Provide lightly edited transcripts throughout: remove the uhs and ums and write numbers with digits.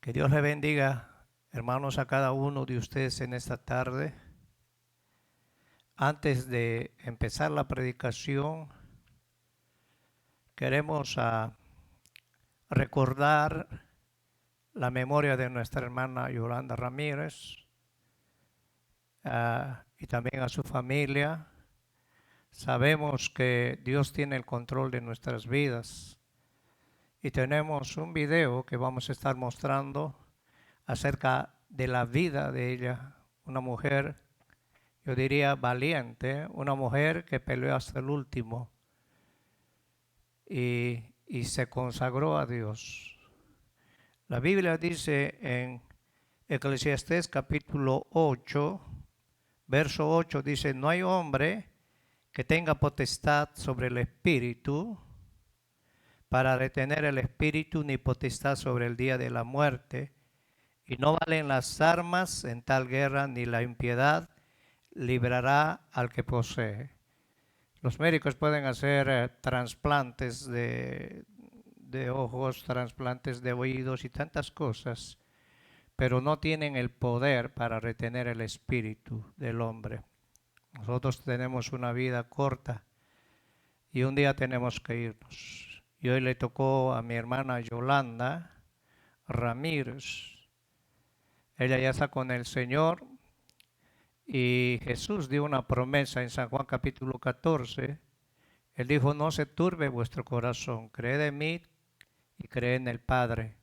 Que Dios le bendiga, hermanos, a cada uno de ustedes en esta tarde. Antes de empezar la predicación, queremos recordar la memoria de nuestra hermana Yolanda Ramírez y también a su familia. Sabemos que Dios tiene el control de nuestras vidas y tenemos un video que vamos a estar mostrando acerca de la vida de ella, una mujer, yo diría valiente, una mujer que peleó hasta el último y se consagró a Dios. La Biblia dice en Eclesiastés capítulo 8, verso 8, dice: no hay hombre que tenga potestad sobre el espíritu para retener el espíritu, ni potestad sobre el día de la muerte. Y no valen las armas en tal guerra, ni la impiedad librará al que posee. Los médicos pueden hacer trasplantes de ojos, trasplantes de oídos y tantas cosas, pero no tienen el poder para retener el espíritu del hombre. Nosotros tenemos una vida corta y un día tenemos que irnos. Y hoy le tocó a mi hermana Yolanda Ramírez. Ella ya está con el Señor y Jesús dio una promesa en San Juan capítulo 14. Él dijo: no se turbe vuestro corazón, creed en mí y creed en el Padre.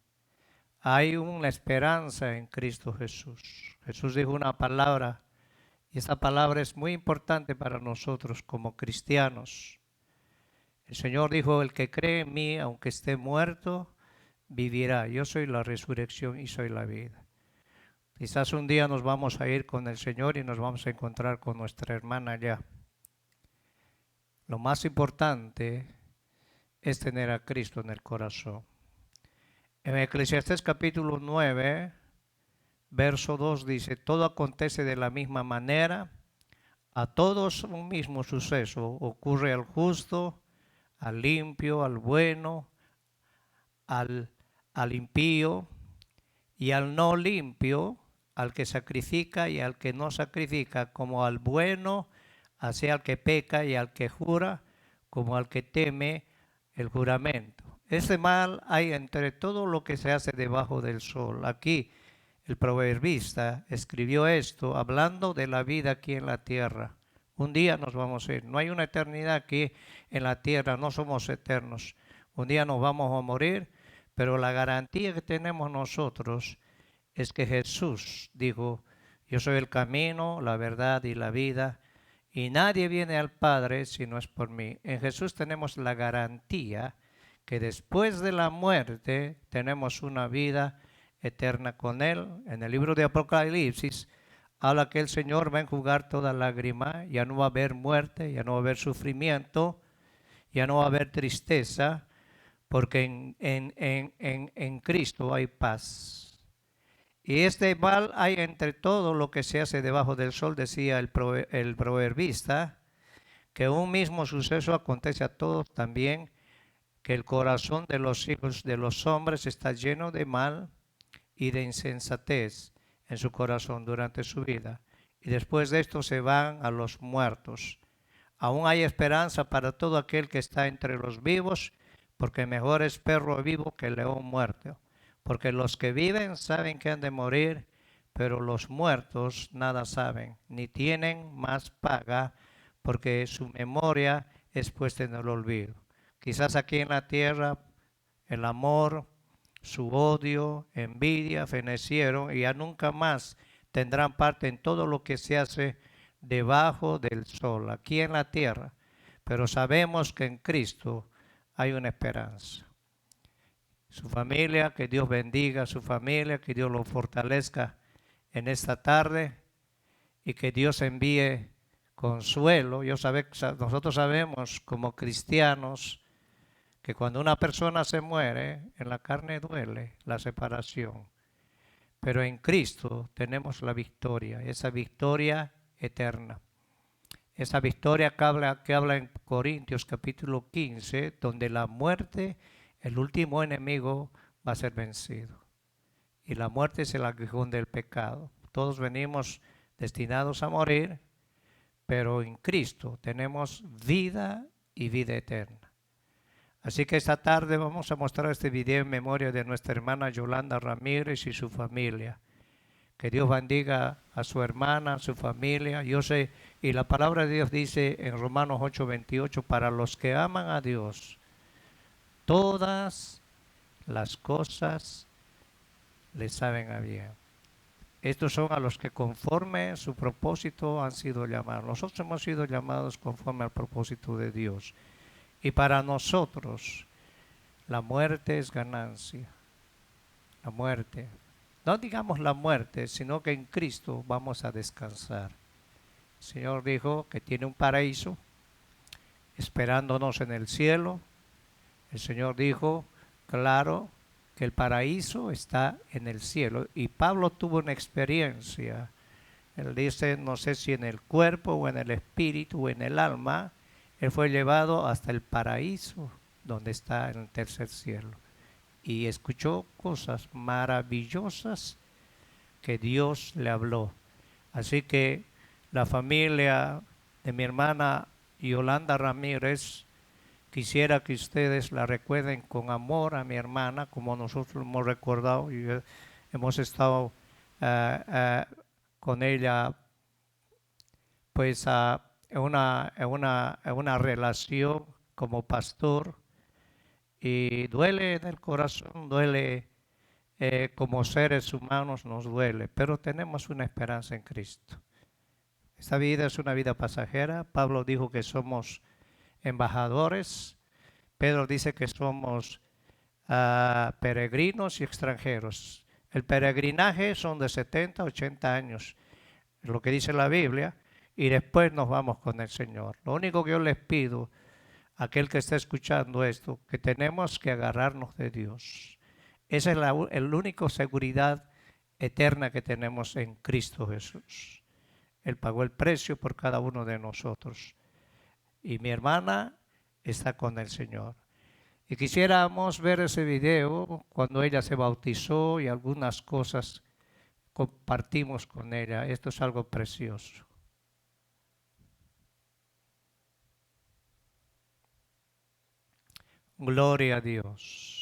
Hay una esperanza en Cristo Jesús. Jesús dijo una palabra y esta palabra es muy importante para nosotros como cristianos. El Señor dijo: el que cree en mí, aunque esté muerto, vivirá. Yo soy la resurrección y soy la vida. Quizás un día nos vamos a ir con el Señor y nos vamos a encontrar con nuestra hermana allá. Lo más importante es tener a Cristo en el corazón. En Eclesiastés capítulo 9, verso 2 dice: todo acontece de la misma manera, a todos un mismo suceso ocurre al justo, al limpio, al bueno, al impío, y al no limpio, al que sacrifica y al que no sacrifica, como al bueno, así al que peca y al que jura, como al que teme el juramento. Ese mal hay entre todo lo que se hace debajo del sol. Aquí el proverbista escribió esto hablando de la vida aquí en la tierra. Un día nos vamos a ir. No hay una eternidad aquí en la tierra, no somos eternos. Un día nos vamos a morir, pero la garantía que tenemos nosotros es que Jesús dijo: yo soy el camino, la verdad y la vida, y nadie viene al Padre si no es por mí. En Jesús tenemos la garantía que después de la muerte tenemos una vida eterna con Él. En el libro de Apocalipsis habla que el Señor va a enjugar toda lágrima, ya no va a haber muerte, ya no va a haber sufrimiento, ya no va a haber tristeza, porque en Cristo hay paz. Y este mal hay entre todo lo que se hace debajo del sol, decía el proverbista, que un mismo suceso acontece a todos también, que el corazón de los hijos de los hombres está lleno de mal y de insensatez en su corazón durante su vida. Y después de esto se van a los muertos. Aún hay esperanza para todo aquel que está entre los vivos, porque mejor es perro vivo que león muerto. Porque los que viven saben que han de morir, pero los muertos nada saben, ni tienen más paga, porque su memoria es puesta en el olvido. Quizás aquí en la tierra el amor, su odio, envidia fenecieron y ya nunca más tendrán parte en todo lo que se hace debajo del sol, aquí en la tierra. Pero sabemos que en Cristo hay una esperanza. Su familia, que Dios bendiga a su familia, que Dios lo fortalezca en esta tarde y que Dios envíe consuelo. Nosotros sabemos como cristianos que cuando una persona se muere, en la carne duele la separación. Pero en Cristo tenemos la victoria, esa victoria eterna. Esa victoria que habla en Corintios capítulo 15, donde la muerte, el último enemigo, va a ser vencido. y la muerte es el aguijón del pecado. Todos venimos destinados a morir, pero en Cristo tenemos vida y vida eterna. Así que esta tarde vamos a mostrar este video en memoria de nuestra hermana Yolanda Ramírez y su familia. Que Dios bendiga a su hermana, a su familia. Yo sé, y la palabra de Dios dice en Romanos 8:28, para los que aman a Dios, todas las cosas les saben a bien. Estos son a los que conforme su propósito han sido llamados. Nosotros hemos sido llamados conforme al propósito de Dios. Y para nosotros la muerte es ganancia. La muerte. No digamos la muerte, sino que en Cristo vamos a descansar. El Señor dijo que tiene un paraíso esperándonos en el cielo. El Señor dijo, claro, que el paraíso está en el cielo. Y Pablo tuvo una experiencia. Él dice, no sé si en el cuerpo o en el espíritu o en el alma, él fue llevado hasta el paraíso, donde está en el tercer cielo. Y escuchó cosas maravillosas que Dios le habló. Así que la familia de mi hermana Yolanda Ramírez, quisiera que ustedes la recuerden con amor a mi hermana, como nosotros hemos recordado y hemos estado con ella, pues en una relación como pastor, y duele en el corazón, duele como seres humanos, nos duele, pero tenemos una esperanza en Cristo. Esta vida es una vida pasajera. Pablo dijo que somos embajadores. Pedro dice que somos peregrinos y extranjeros. El peregrinaje son de 70, 80 años, es lo que dice la Biblia, y después nos vamos con el Señor. Lo único que yo les pido a aquel que está escuchando esto, que tenemos que agarrarnos de Dios. Esa es la única seguridad eterna que tenemos en Cristo Jesús. Él pagó el precio por cada uno de nosotros. Y mi hermana está con el Señor. Y quisiéramos ver ese video cuando ella se bautizó y algunas cosas compartimos con ella. Esto es algo precioso. Gloria a Dios.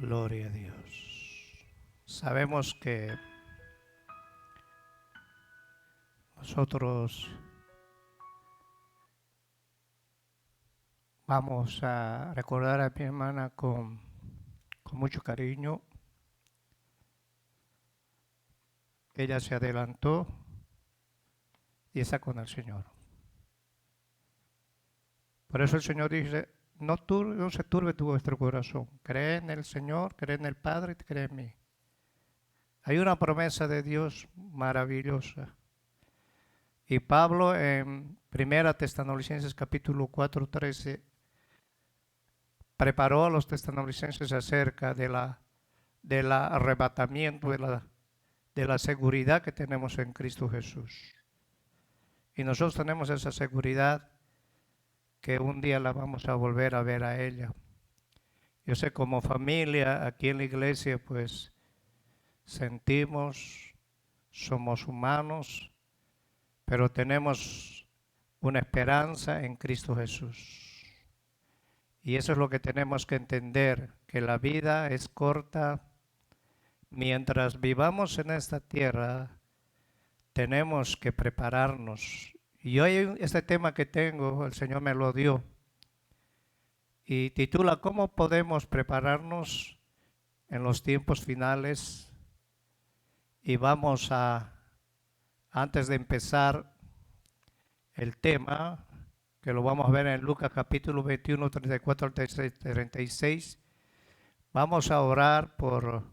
Gloria a Dios. Sabemos que nosotros vamos a recordar a mi hermana con mucho cariño. Ella se adelantó y está con el Señor. Por eso el Señor dice, no se turbe tu vuestro corazón. Cree en el Señor, cree en el Padre y cree en mí. Hay una promesa de Dios maravillosa. Y Pablo en 1 Tesalonicenses capítulo 4, 13 preparó a los tesalonicenses acerca del arrebatamiento, de la seguridad que tenemos en Cristo Jesús. Y nosotros tenemos esa seguridad que un día la vamos a volver a ver a ella. Yo sé, como familia aquí en la iglesia, pues sentimos, somos humanos, pero tenemos una esperanza en Cristo Jesús. Y eso es lo que tenemos que entender, que la vida es corta. Mientras vivamos en esta tierra, tenemos que prepararnos. Y hoy este tema que tengo, el Señor me lo dio, y titula ¿Cómo podemos prepararnos en los tiempos finales? Y vamos a, antes de empezar el tema, que lo vamos a ver en Lucas capítulo 21, 34 al 36, vamos a orar por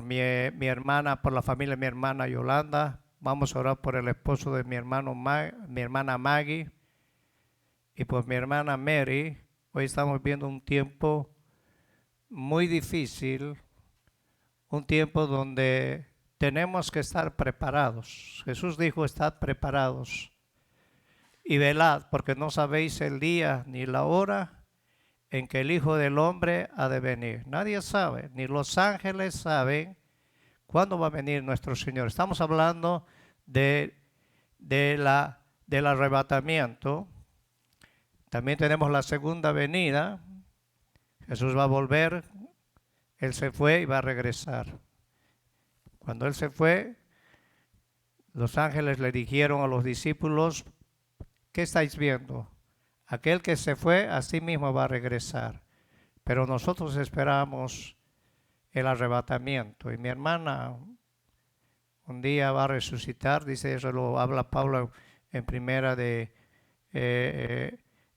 mi hermana, por la familia de mi hermana Yolanda. Vamos a orar por el esposo de mi hermana Maggie y por mi hermana Mary. Hoy estamos viendo un tiempo muy difícil, un tiempo donde tenemos que estar preparados. Jesús dijo, estad preparados y velad, porque no sabéis el día ni la hora en que el Hijo del Hombre ha de venir. Nadie sabe, ni los ángeles saben cuándo va a venir nuestro Señor. Estamos hablando del arrebatamiento. También tenemos la segunda venida. Jesús va a volver. Él se fue y va a regresar. Cuando Él se fue, los ángeles le dijeron a los discípulos, ¿qué estáis viendo? Aquel que se fue, a sí mismo va a regresar. Pero nosotros esperamos el arrebatamiento. Y mi hermana un día va a resucitar, dice, eso lo habla Pablo en primera de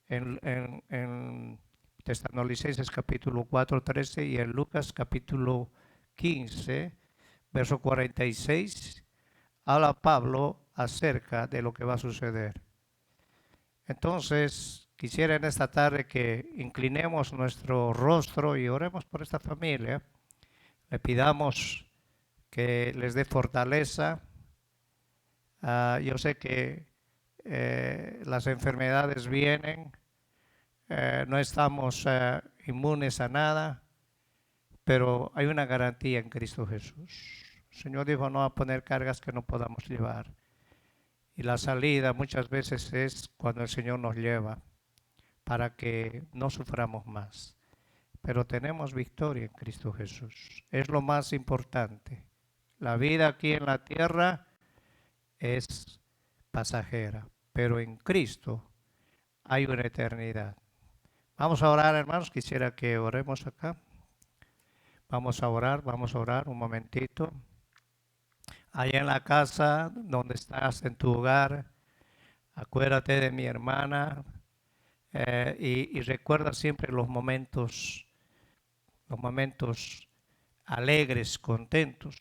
en Tesalonicenses capítulo 4, 13 y en Lucas capítulo 15, verso 46, habla Pablo acerca de lo que va a suceder. Entonces, quisiera en esta tarde que inclinemos nuestro rostro y oremos por esta familia. Le pidamos que les dé fortaleza. Yo sé que las enfermedades vienen, no estamos inmunes a nada, pero hay una garantía en Cristo Jesús. El Señor dijo no va a poner cargas que no podamos llevar. Y la salida muchas veces es cuando el Señor nos lleva para que no suframos más. Pero tenemos victoria en Cristo Jesús. Es lo más importante. La vida aquí en la tierra es pasajera, pero en Cristo hay una eternidad. Vamos a orar, hermanos. Quisiera que oremos acá. Vamos a orar un momentito. Allá en la casa donde estás, en tu hogar, acuérdate de mi hermana y recuerda siempre los momentos alegres, contentos.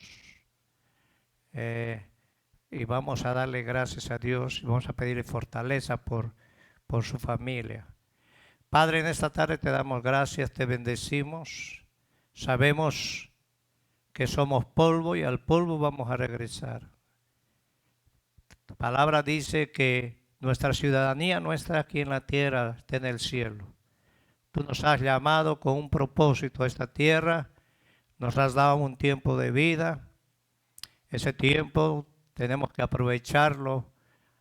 Y vamos a darle gracias a Dios y vamos a pedirle fortaleza por su familia. Padre, en esta tarde te damos gracias, te bendecimos. Sabemos que somos polvo y al polvo vamos a regresar. Tu palabra dice que nuestra ciudadanía no está aquí en la tierra, está en el cielo. Tú nos has llamado con un propósito a esta tierra, nos has dado un tiempo de vida. Ese tiempo tenemos que aprovecharlo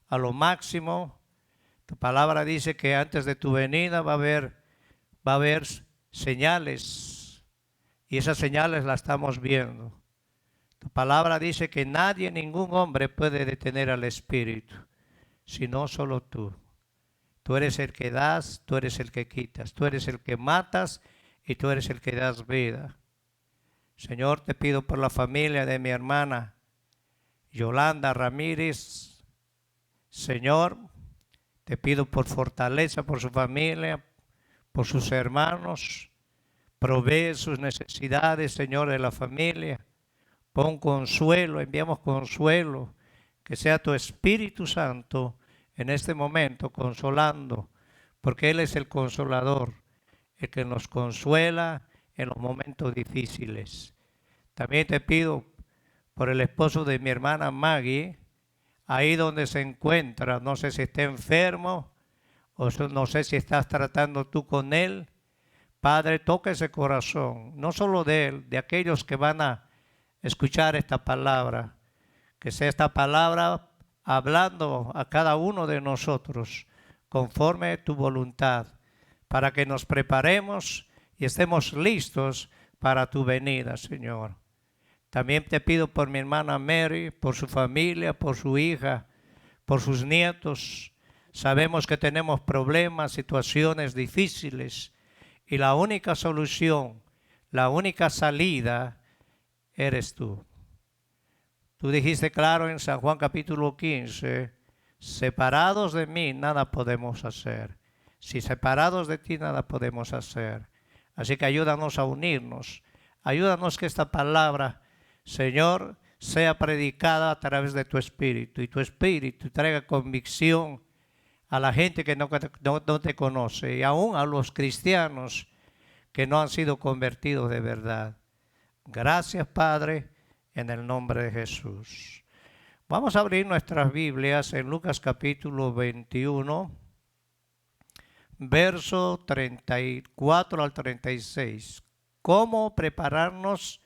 a lo máximo. Tu palabra dice que antes de tu venida va a haber señales Y esas señales las estamos viendo. Tu palabra dice que nadie, ningún hombre puede detener al Espíritu, sino solo tú. Tú eres el que das, tú eres el que quitas, tú eres el que matas y tú eres el que das vida. Señor, te pido por la familia de mi hermana Yolanda Ramírez. Señor, te pido por fortaleza, por su familia, por sus hermanos. Provee sus necesidades, Señor, de la familia. Pon consuelo, enviamos consuelo. Que sea tu Espíritu Santo en este momento consolando, porque Él es el consolador, el que nos consuela en los momentos difíciles. También te pido por el esposo de mi hermana Maggie, ahí donde se encuentra, no sé si está enfermo o no sé si estás tratando tú con él. Padre, toca ese corazón, no solo de él, de aquellos que van a escuchar esta palabra, que sea esta palabra hablando a cada uno de nosotros conforme a tu voluntad, para que nos preparemos y estemos listos para tu venida, Señor. También te pido por mi hermana Mary, por su familia, por su hija, por sus nietos. Sabemos que tenemos problemas, situaciones difíciles y la única solución, la única salida eres tú. Tú dijiste claro en San Juan capítulo 15, separados de mí nada podemos hacer. Si separados de ti nada podemos hacer. Así que ayúdanos a unirnos. Ayúdanos que esta palabra, Señor, sea predicada a través de tu Espíritu y tu Espíritu traiga convicción a la gente que no te conoce y aún a los cristianos que no han sido convertidos de verdad. Gracias, Padre, en el nombre de Jesús. Vamos a abrir nuestras Biblias en Lucas capítulo 21, verso 34 al 36. ¿Cómo prepararnos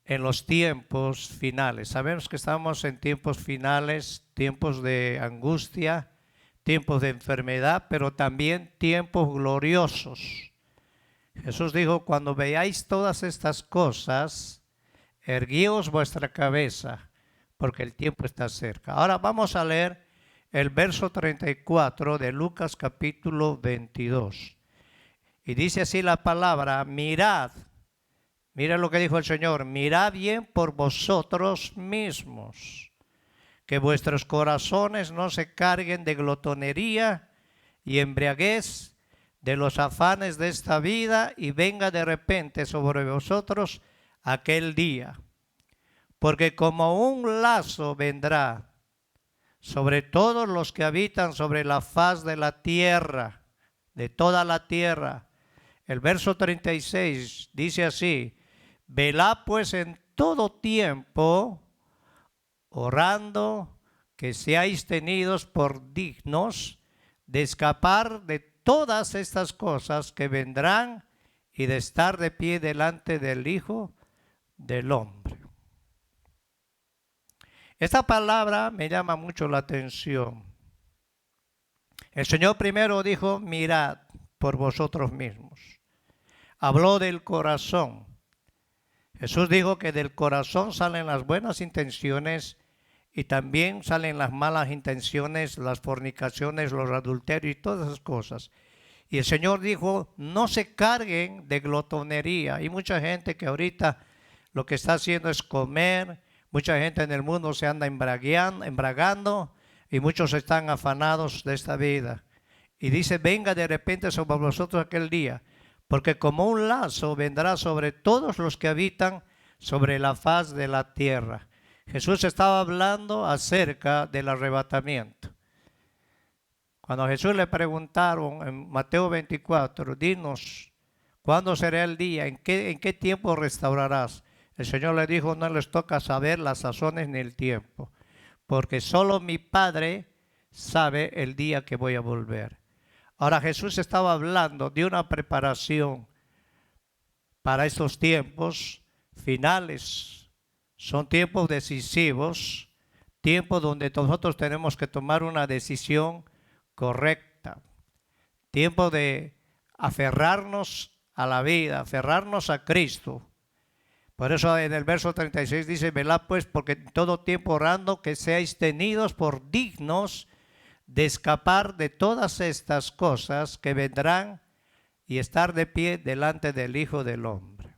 en los tiempos finales? Sabemos que estamos en tiempos finales, tiempos de angustia, tiempos de enfermedad, pero también tiempos gloriosos. Jesús dijo, cuando veáis todas estas cosas, erguíos vuestra cabeza, porque el tiempo está cerca. Ahora vamos a leer el verso 34 de Lucas capítulo 22. Y dice así la palabra, mirad. Mira lo que dijo el Señor, mirad bien por vosotros mismos, que vuestros corazones no se carguen de glotonería y embriaguez, de los afanes de esta vida, y venga de repente sobre vosotros aquel día. Porque como un lazo vendrá sobre todos los que habitan sobre la faz de la tierra, de toda la tierra. El verso 36 dice así, velad pues en todo tiempo, orando que seáis tenidos por dignos de escapar de todas estas cosas que vendrán y de estar de pie delante del Hijo del Hombre. Esta palabra me llama mucho la atención. El Señor primero dijo, mirad por vosotros mismos. Habló del corazón. Jesús dijo que del corazón salen las buenas intenciones y también salen las malas intenciones, las fornicaciones, los adulterios y todas esas cosas. Y el Señor dijo, no se carguen de glotonería. Hay mucha gente que ahorita lo que está haciendo es comer. Mucha gente en el mundo se anda embragando y muchos están afanados de esta vida. Y dice, venga de repente sobre vosotros aquel día, porque como un lazo vendrá sobre todos los que habitan sobre la faz de la tierra. Jesús estaba hablando acerca del arrebatamiento. Cuando a Jesús le preguntaron en Mateo 24, dinos, ¿cuándo será el día? ¿En qué tiempo restaurarás? El Señor le dijo, no les toca saber las sazones ni el tiempo, porque solo mi Padre sabe el día que voy a volver. Ahora Jesús estaba hablando de una preparación para estos tiempos finales. Son tiempos decisivos, tiempos donde nosotros tenemos que tomar una decisión correcta. Tiempo de aferrarnos a la vida, aferrarnos a Cristo. Por eso en el verso 36 dice, velad pues porque en todo tiempo orando que seáis tenidos por dignos de escapar de todas estas cosas que vendrán y estar de pie delante del Hijo del Hombre.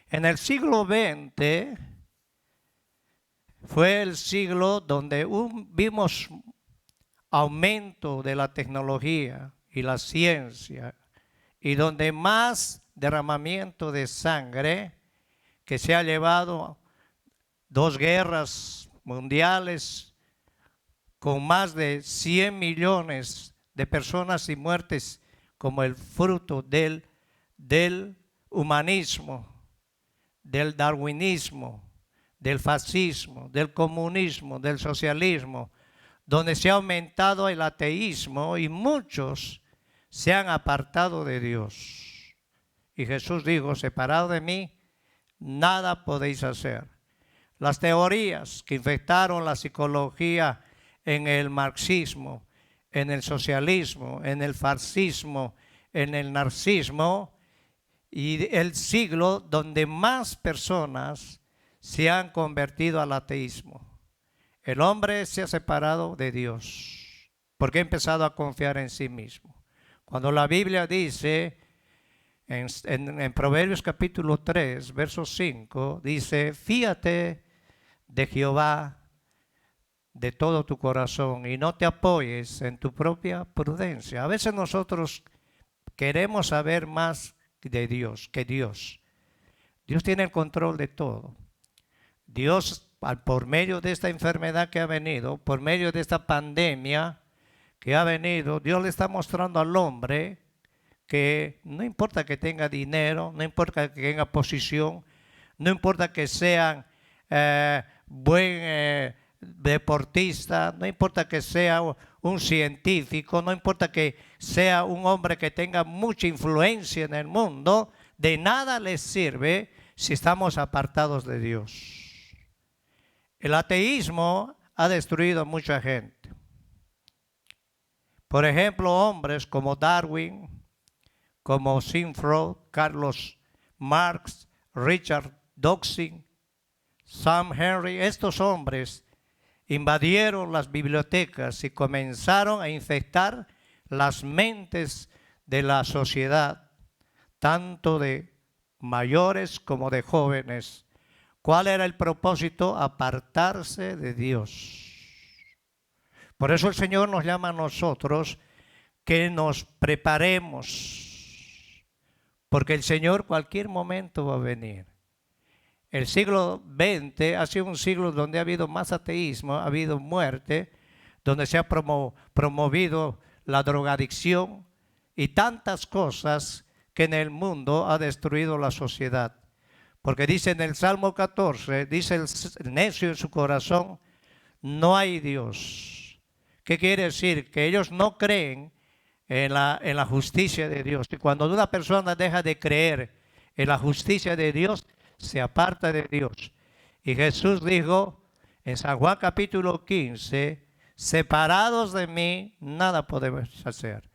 En el siglo XX fue el siglo donde vimos aumento de la tecnología y la ciencia y donde más derramamiento de sangre que se ha llevado 2 guerras mundiales con más de 100 millones de personas y muertes como el fruto del humanismo, del darwinismo, del fascismo, del comunismo, del socialismo, donde se ha aumentado el ateísmo y muchos se han apartado de Dios. Y Jesús dijo, separado de mí, nada podéis hacer. Las teorías que infectaron la psicología en el marxismo, en el socialismo, en el fascismo, en el narcisismo, y el siglo donde más personas se han convertido al ateísmo. El hombre se ha separado de Dios porque ha empezado a confiar en sí mismo. Cuando la Biblia dice en Proverbios capítulo 3, verso 5, dice, fíate de Jehová de todo tu corazón y no te apoyes en tu propia prudencia. A veces nosotros queremos saber más de Dios que Dios. Dios tiene el control de todo. Dios, por medio de esta enfermedad que ha venido, por medio de esta pandemia que ha venido, Dios le está mostrando al hombre que no importa que tenga dinero, no importa que tenga posición, no importa que sean buen deportista, no importa que sea un científico, no importa que sea un hombre que tenga mucha influencia en el mundo, de nada les sirve si estamos apartados de Dios. El ateísmo ha destruido a mucha gente. Por ejemplo, hombres como Darwin, como Sigmund Freud, Carlos Marx, Richard Dawkins, Sam Henry, estos hombres invadieron las bibliotecas y comenzaron a infectar las mentes de la sociedad, tanto de mayores como de jóvenes. ¿Cuál era el propósito? Apartarse de Dios. Por eso el Señor nos llama a nosotros que nos preparemos, porque el Señor cualquier momento va a venir. El siglo XX ha sido un siglo donde ha habido más ateísmo, ha habido muerte, donde se ha promovido la drogadicción y tantas cosas que en el mundo ha destruido la sociedad. Porque dice en el Salmo 14, dice el necio en su corazón, no hay Dios. ¿Qué quiere decir? Que ellos no creen en la justicia de Dios. Y cuando una persona deja de creer en la justicia de Dios, se aparta de Dios. Y Jesús dijo en San Juan capítulo 15, separados de mí, nada podemos hacer.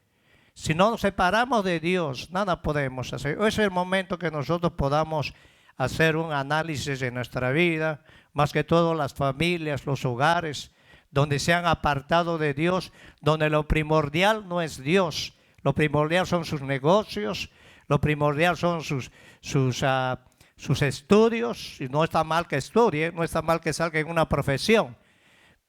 Si no nos separamos de Dios, nada podemos hacer. Ese es el momento que nosotros podamos hacer un análisis de nuestra vida, más que todo las familias, los hogares, donde se han apartado de Dios, donde lo primordial no es Dios, lo primordial son sus negocios, lo primordial son sus estudios, y no está mal que estudie, no está mal que salga en una profesión,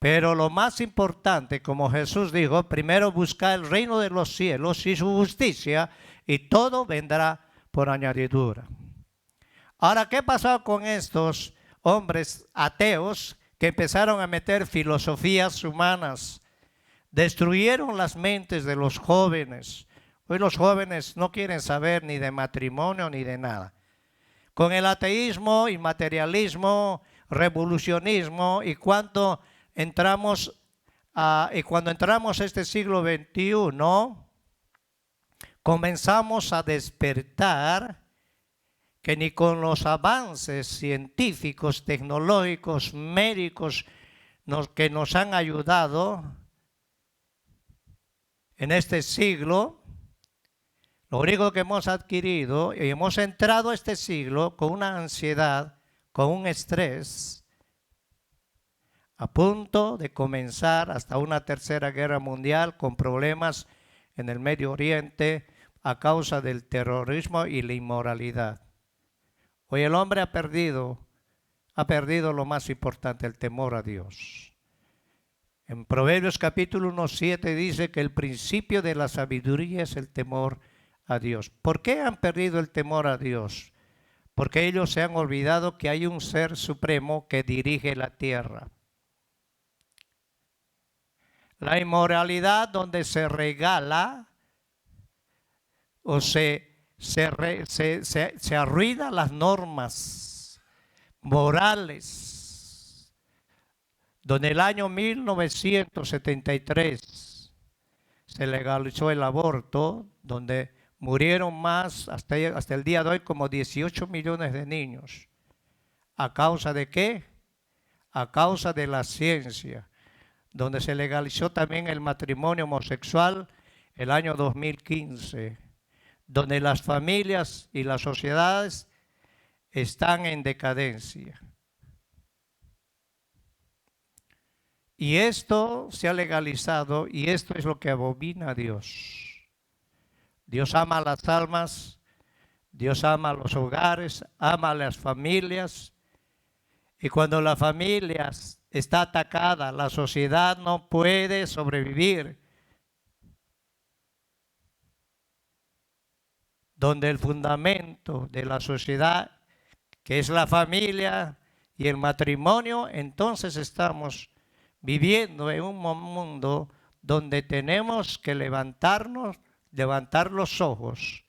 pero lo más importante, como Jesús dijo, primero busca el reino de los cielos y su justicia, y todo vendrá por añadidura. Ahora, ¿qué pasó con estos hombres ateos que empezaron a meter filosofías humanas? Destruyeron las mentes de los jóvenes. Hoy los jóvenes no quieren saber ni de matrimonio ni de nada. Con el ateísmo y materialismo, revolucionismo, y cuando entramos a este siglo XXI, comenzamos a despertar que ni con los avances científicos, tecnológicos, médicos que nos han ayudado en este siglo, Lo único que hemos adquirido y hemos entrado a este siglo con una ansiedad, con un estrés, a punto de comenzar hasta una tercera guerra mundial con problemas en el Medio Oriente a causa del terrorismo y la inmoralidad. Hoy el hombre ha perdido lo más importante, el temor a Dios. En Proverbios capítulo 1:7 dice que el principio de la sabiduría es el temor a Dios. ¿Por qué han perdido el temor a Dios? Porque ellos se han olvidado que hay un ser supremo que dirige la tierra. La inmoralidad donde se regala o se arruinan las normas morales, donde el año 1973 se legalizó el aborto, donde murieron más hasta el día de hoy como 18 millones de niños. ¿A causa de qué? A causa de la ciencia, donde se legalizó también el matrimonio homosexual el año 2015, donde las familias y las sociedades están en decadencia. Y esto se ha legalizado y esto es lo que abomina a Dios. Dios ama a las almas, Dios ama a los hogares, ama a las familias. Y cuando la familia está atacada, la sociedad no puede sobrevivir. Donde el fundamento de la sociedad, que es la familia y el matrimonio, entonces estamos viviendo en un mundo donde tenemos que levantar los ojos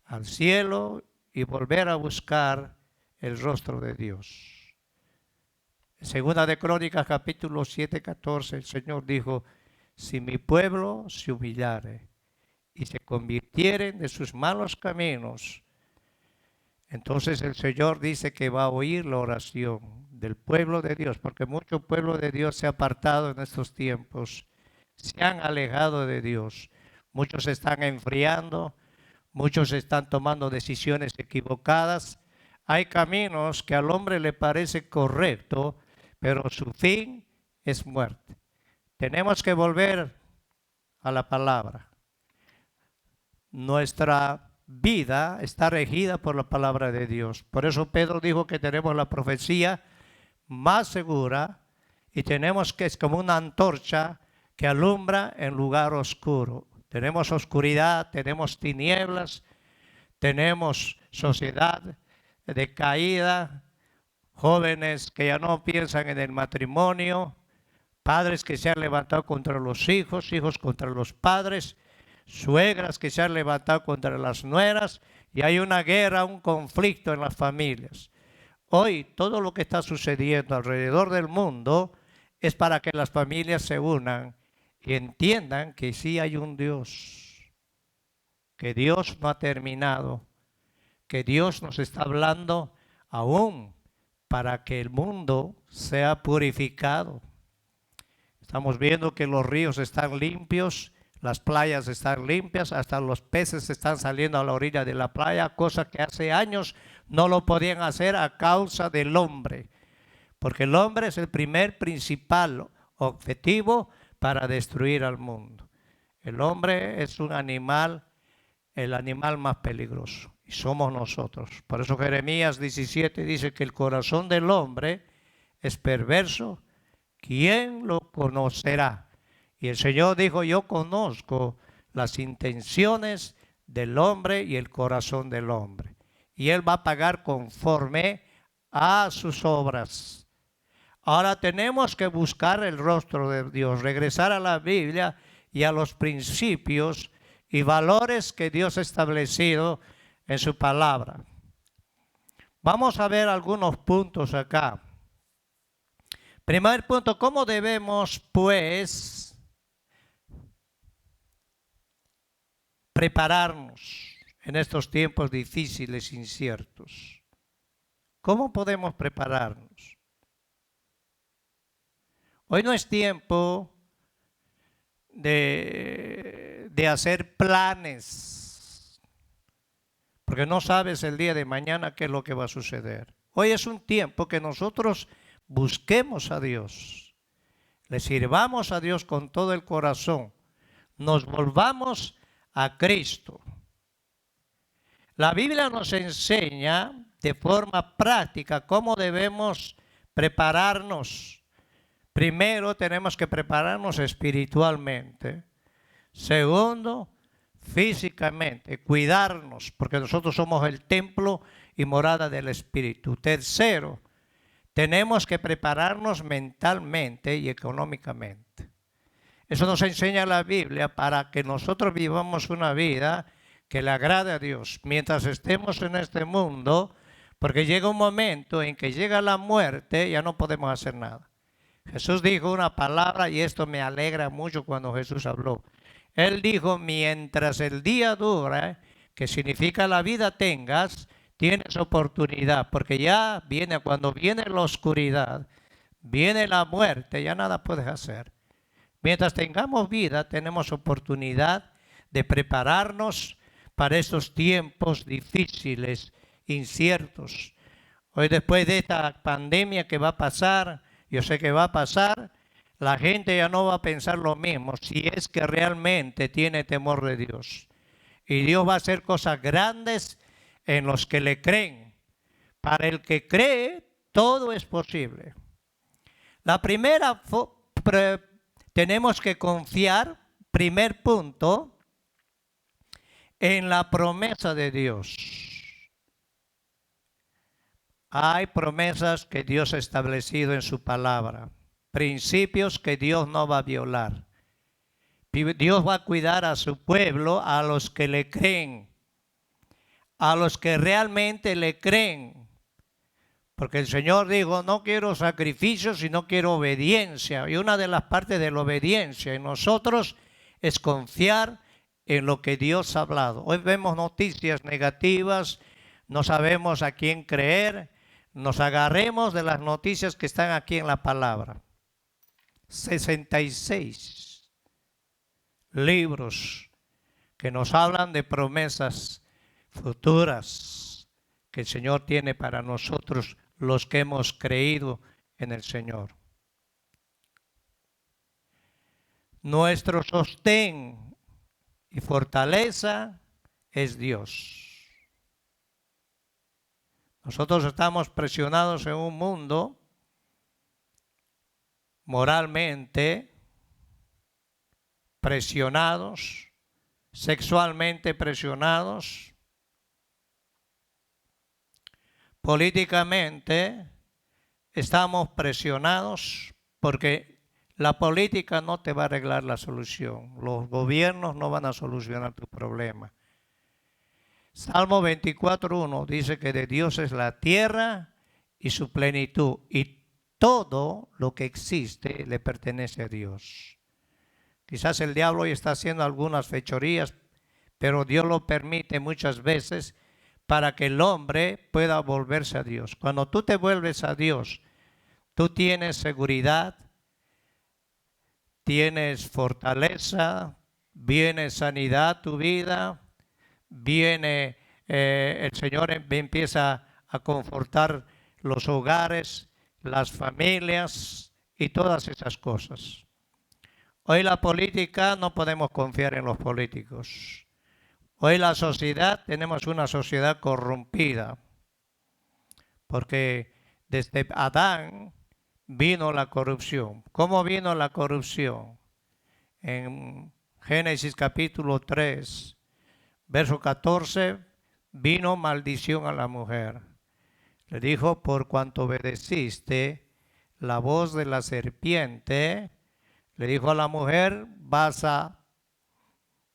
al cielo y volver a buscar el rostro de Dios. En Segunda de Crónicas capítulo 7:14 el Señor dijo: si mi pueblo se humillare y se convirtieren de sus malos caminos, entonces el Señor dice que va a oír la oración del pueblo de Dios, porque mucho pueblo de Dios se ha apartado en estos tiempos, se han alejado de Dios, muchos se están enfriando, muchos están tomando decisiones equivocadas. Hay caminos que al hombre le parece correcto, pero su fin es muerte. Tenemos que volver a la palabra. Nuestra vida está regida por la palabra de Dios. Por eso Pedro dijo que tenemos la profecía más segura y tenemos que es como una antorcha que alumbra en lugar oscuro. Tenemos oscuridad, tenemos tinieblas, tenemos sociedad decaída, jóvenes que ya no piensan en el matrimonio, padres que se han levantado contra los hijos, hijos contra los padres, suegras que se han levantado contra las nueras, y hay una guerra, un conflicto en las familias. Hoy todo lo que está sucediendo alrededor del mundo es para que las familias se unan y entiendan que sí hay un Dios, que Dios no ha terminado, que Dios nos está hablando aún para que el mundo sea purificado. Estamos viendo que los ríos están limpios, las playas están limpias, hasta los peces están saliendo a la orilla de la playa, cosa que hace años no lo podían hacer a causa del hombre, porque el hombre es el principal objetivo para destruir al mundo. El hombre es un animal, el animal más peligroso, y somos nosotros. Por eso Jeremías 17 dice que el corazón del hombre es perverso. ¿Quién lo conocerá? Y el Señor dijo: yo conozco las intenciones del hombre y el corazón del hombre. Y Él va a pagar conforme a sus obras. Ahora tenemos que buscar el rostro de Dios, regresar a la Biblia y a los principios y valores que Dios ha establecido en su palabra. Vamos a ver algunos puntos acá. Primer punto: ¿cómo debemos, pues, prepararnos en estos tiempos difíciles, inciertos? ¿Cómo podemos prepararnos? Hoy no es tiempo de hacer planes porque no sabes el día de mañana qué es lo que va a suceder. Hoy es un tiempo que nosotros busquemos a Dios, le sirvamos a Dios con todo el corazón, nos volvamos a Cristo. La Biblia nos enseña de forma práctica cómo debemos prepararnos. Primero tenemos que prepararnos espiritualmente. Segundo, físicamente, cuidarnos, porque nosotros somos el templo y morada del Espíritu. Tercero, tenemos que prepararnos mentalmente y económicamente. Eso nos enseña la Biblia para que nosotros vivamos una vida que le agrade a Dios mientras estemos en este mundo, porque llega un momento en que llega la muerte y ya no podemos hacer nada. Jesús dijo una palabra y esto me alegra mucho cuando Jesús habló. Él dijo, mientras el día dura, que significa la vida tengas, tienes oportunidad, porque ya viene, cuando viene la oscuridad, viene la muerte, ya nada puedes hacer. Mientras tengamos vida, tenemos oportunidad de prepararnos para estos tiempos difíciles, inciertos. Hoy, después de esta pandemia que va a pasar, yo sé que va a pasar, la gente ya no va a pensar lo mismo si es que realmente tiene temor de Dios. Y Dios va a hacer cosas grandes en los que le creen. Para el que cree, todo es posible. La primera, tenemos que confiar, primer punto, en la promesa de Dios. Hay promesas que Dios ha establecido en su palabra, principios que Dios no va a violar. Dios va a cuidar a su pueblo, a los que le creen, a los que realmente le creen. Porque el Señor dijo, no quiero sacrificios, sino quiero obediencia. Y una de las partes de la obediencia en nosotros es confiar en lo que Dios ha hablado. Hoy vemos noticias negativas, no sabemos a quién creer. Nos agarremos de las noticias que están aquí en la palabra. 66 libros que nos hablan de promesas futuras que el Señor tiene para nosotros, los que hemos creído en el Señor. Nuestro sostén y fortaleza es Dios. Nosotros estamos presionados en un mundo moralmente presionados, sexualmente presionados, políticamente estamos presionados porque la política no te va a arreglar la solución. Los gobiernos no van a solucionar tu problema. Salmo 24:1 dice que de Dios es la tierra y su plenitud, y todo lo que existe le pertenece a Dios. Quizás el diablo hoy está haciendo algunas fechorías, pero Dios lo permite muchas veces para que el hombre pueda volverse a Dios. Cuando tú te vuelves a Dios, tú tienes seguridad, tienes fortaleza, viene sanidad a tu vida, viene el Señor empieza a confortar los hogares, las familias y todas esas cosas. Hoy la política, no podemos confiar en los políticos. Hoy la sociedad, tenemos una sociedad corrompida, porque desde Adán vino la corrupción. ¿Cómo vino la corrupción? En Génesis capítulo 3, verso 14, vino maldición a la mujer. Le dijo, por cuanto obedeciste la voz de la serpiente, le dijo a la mujer, vas a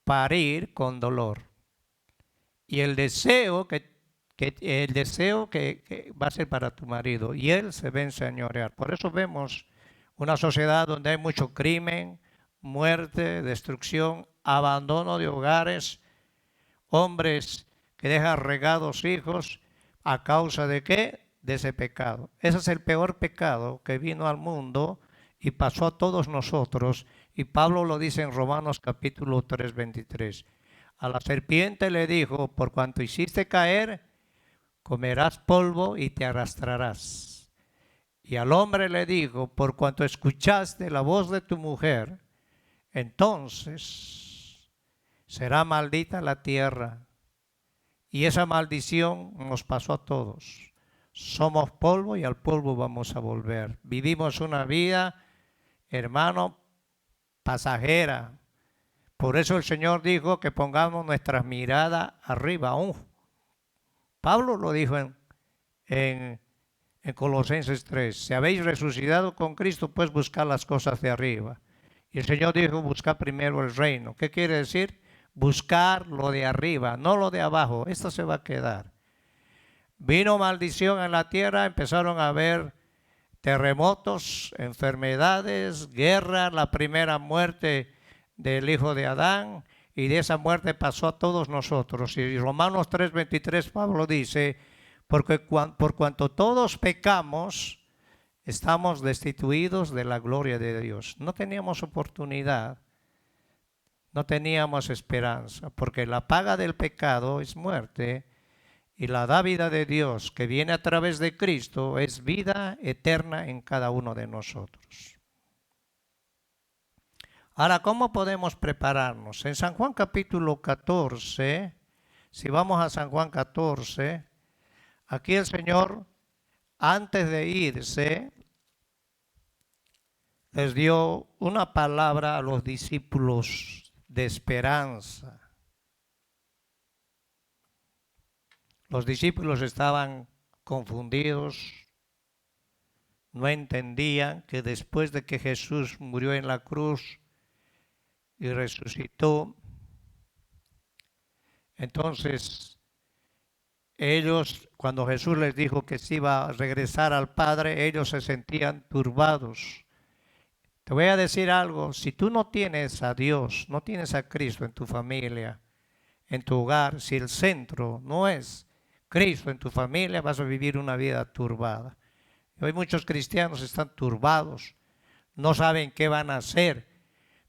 parir con dolor. Y el deseo que va a ser para tu marido, y él se va a enseñorear. Por eso vemos una sociedad donde hay mucho crimen, muerte, destrucción, abandono de hogares, hombres que dejan regados hijos, ¿a causa de qué? De ese pecado. Ese es el peor pecado que vino al mundo y pasó a todos nosotros, y Pablo lo dice en Romanos capítulo 3, 23. A la serpiente le dijo, por cuanto hiciste caer, comerás polvo y te arrastrarás. Y al hombre le dijo, por cuanto escuchaste la voz de tu mujer, entonces será maldita la tierra. Y esa maldición nos pasó a todos. Somos polvo y al polvo vamos a volver. Vivimos una vida, hermano, pasajera. Por eso el Señor dijo que pongamos nuestras miradas arriba aún. Pablo lo dijo en Colosenses 3. Si habéis resucitado con Cristo, pues buscar las cosas de arriba. Y el Señor dijo, buscar primero el reino. ¿Qué quiere decir? Buscar lo de arriba, no lo de abajo. Esto se va a quedar. Vino maldición en la tierra, empezaron a haber terremotos, enfermedades, guerra, la primera muerte del hijo de Adán, y de esa muerte pasó a todos nosotros. Y Romanos 3:23 Pablo dice, porque por cuanto todos pecamos, estamos destituidos de la gloria de Dios. No teníamos oportunidad, no teníamos esperanza, porque la paga del pecado es muerte, y la dávida de Dios que viene a través de Cristo es vida eterna en cada uno de nosotros. Ahora, ¿cómo podemos prepararnos? En San Juan capítulo 14, si vamos a San Juan 14, aquí el Señor, antes de irse, les dio una palabra a los discípulos de esperanza. Los discípulos estaban confundidos, no entendían que después de que Jesús murió en la cruz y resucitó, entonces ellos, cuando Jesús les dijo que se iba a regresar al Padre, ellos se sentían turbados. Te voy a decir algo, si tú no tienes a Dios, no tienes a Cristo en tu familia, en tu hogar, si el centro no es Cristo en tu familia, vas a vivir una vida turbada. Hoy muchos cristianos están turbados, no saben qué van a hacer.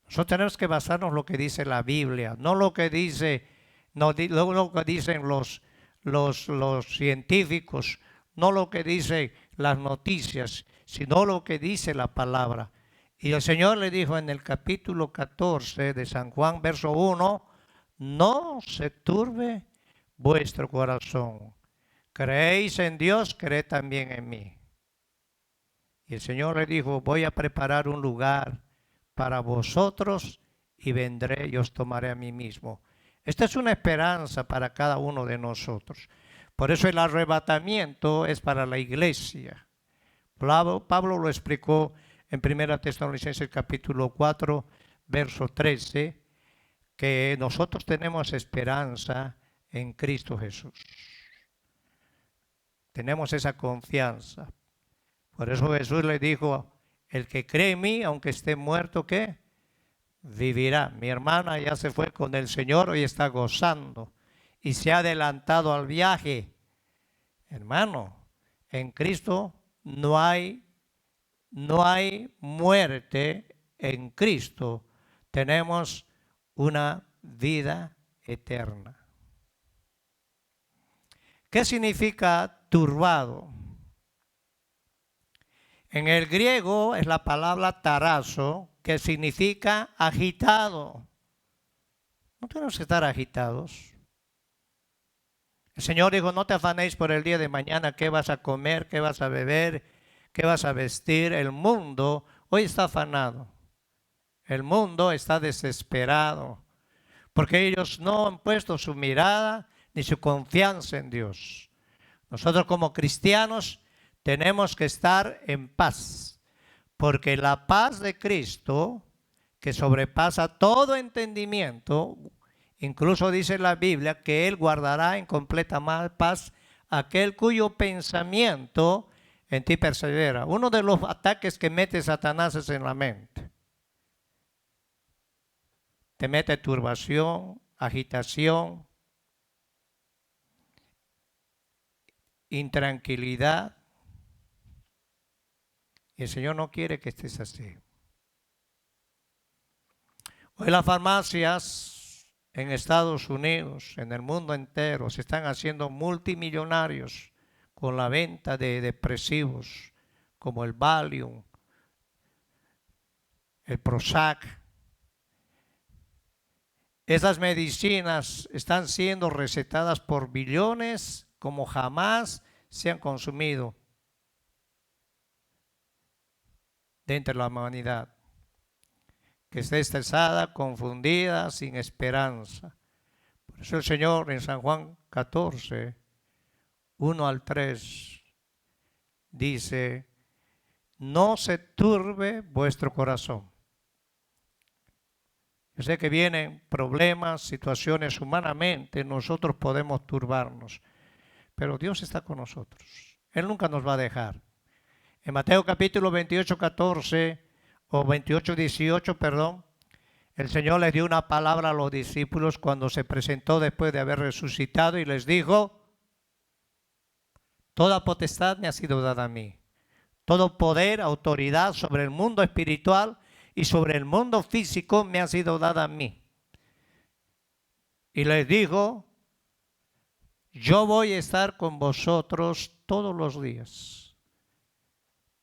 Nosotros tenemos que basarnos en lo que dice la Biblia, no lo que dice, no lo que dicen los científicos, no lo que dicen las noticias, sino lo que dice la palabra. Y el Señor le dijo en el capítulo 14 de San Juan, verso 1, no se turbe vuestro corazón. Creéis en Dios, creed también en mí. Y el Señor le dijo, voy a preparar un lugar para vosotros y vendré y os tomaré a mí mismo. Esta es una esperanza para cada uno de nosotros. Por eso el arrebatamiento es para la iglesia. Pablo lo explicó en 1 Tesalonicenses capítulo 4, verso 13, que nosotros tenemos esperanza en Cristo Jesús. Tenemos esa confianza. Por eso Jesús le dijo, el que cree en mí, aunque esté muerto, ¿qué? Vivirá. Mi hermana ya se fue con el Señor, hoy está gozando y se ha adelantado al viaje. Hermano, en Cristo no hay muerte, en Cristo tenemos una vida eterna. ¿Qué significa turbado? En el griego es la palabra tarazo, que significa agitado. No tenemos que estar agitados. El Señor dijo, no te afanéis por el día de mañana, qué vas a comer, qué vas a beber, qué vas a vestir. El mundo hoy está afanado. El mundo está desesperado, porque ellos no han puesto su mirada ni su confianza en Dios. Nosotros como cristianos tenemos que estar en paz, porque la paz de Cristo, que sobrepasa todo entendimiento, incluso dice la Biblia que Él guardará en completa paz aquel cuyo pensamiento en ti persevera. Uno de los ataques que mete Satanás es en la mente. Te mete turbación, agitación, intranquilidad. Y el Señor no quiere que estés así. Hoy las farmacias en Estados Unidos, en el mundo entero, se están haciendo multimillonarios con la venta de depresivos como el Valium, el Prozac. Esas medicinas están siendo recetadas por billones como jamás se han consumido dentro de la humanidad, que está estresada, confundida, sin esperanza. Por eso el Señor en San Juan 14, 1 al 3, dice, no se turbe vuestro corazón. Yo sé que vienen problemas, situaciones humanamente, nosotros podemos turbarnos, pero Dios está con nosotros. Él nunca nos va a dejar. En Mateo capítulo 28, 14 o 28, 18, perdón, el Señor les dio una palabra a los discípulos cuando se presentó después de haber resucitado y les dijo, toda potestad me ha sido dada a mí. Todo poder, autoridad sobre el mundo espiritual y sobre el mundo físico me ha sido dada a mí. Y les dijo, yo voy a estar con vosotros todos los días.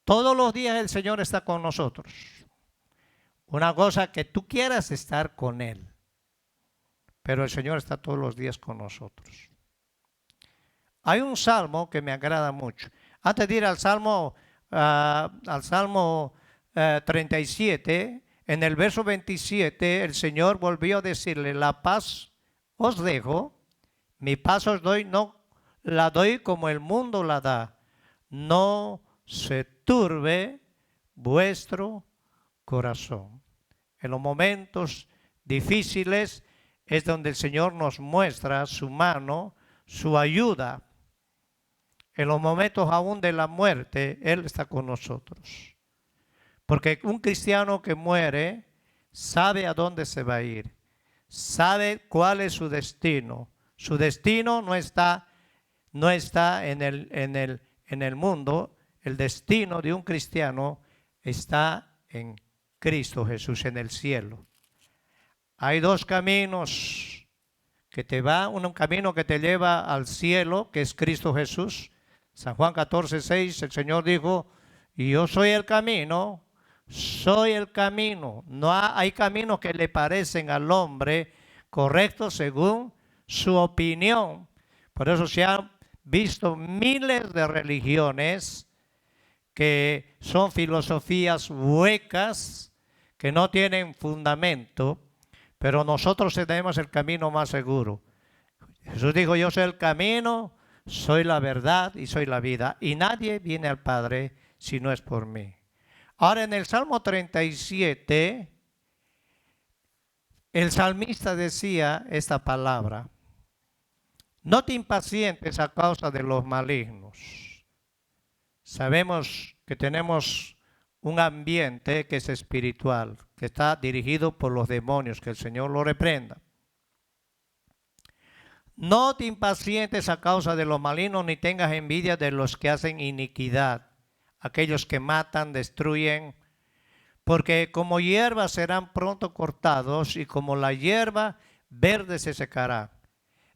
Todos los días el Señor está con nosotros. Una cosa que tú quieras estar con Él, pero el Señor está todos los días con nosotros. Hay un salmo que me agrada mucho. Antes de ir al Salmo 37, en el verso 27, el Señor volvió a decirle, la paz os dejo, mi paz os doy, no la doy como el mundo la da. No se turbe vuestro corazón. En los momentos difíciles es donde el Señor nos muestra su mano, su ayuda. En los momentos aún de la muerte, Él está con nosotros. Porque un cristiano que muere sabe a dónde se va a ir, sabe cuál es su destino. Su destino no está en el mundo. El destino de un cristiano está en Cristo Jesús, en el cielo. Hay dos caminos que te va, un camino que te lleva al cielo, que es Cristo Jesús. San Juan 14, 6, el Señor dijo, y yo soy el camino, soy el camino. No hay caminos que le parecen al hombre correctos según su opinión. Por eso se han visto miles de religiones que son filosofías huecas, que no tienen fundamento, pero nosotros tenemos el camino más seguro. Jesús dijo, yo soy el camino, soy la verdad y soy la vida, y nadie viene al Padre si no es por mí. Ahora en el Salmo 37, el salmista decía esta palabra, no te impacientes a causa de los malignos. Sabemos que tenemos un ambiente que es espiritual, que está dirigido por los demonios, que el Señor lo reprenda. No te impacientes a causa de los malignos, ni tengas envidia de los que hacen iniquidad, aquellos que matan, destruyen, porque como hierba serán pronto cortados y como la hierba verde se secará.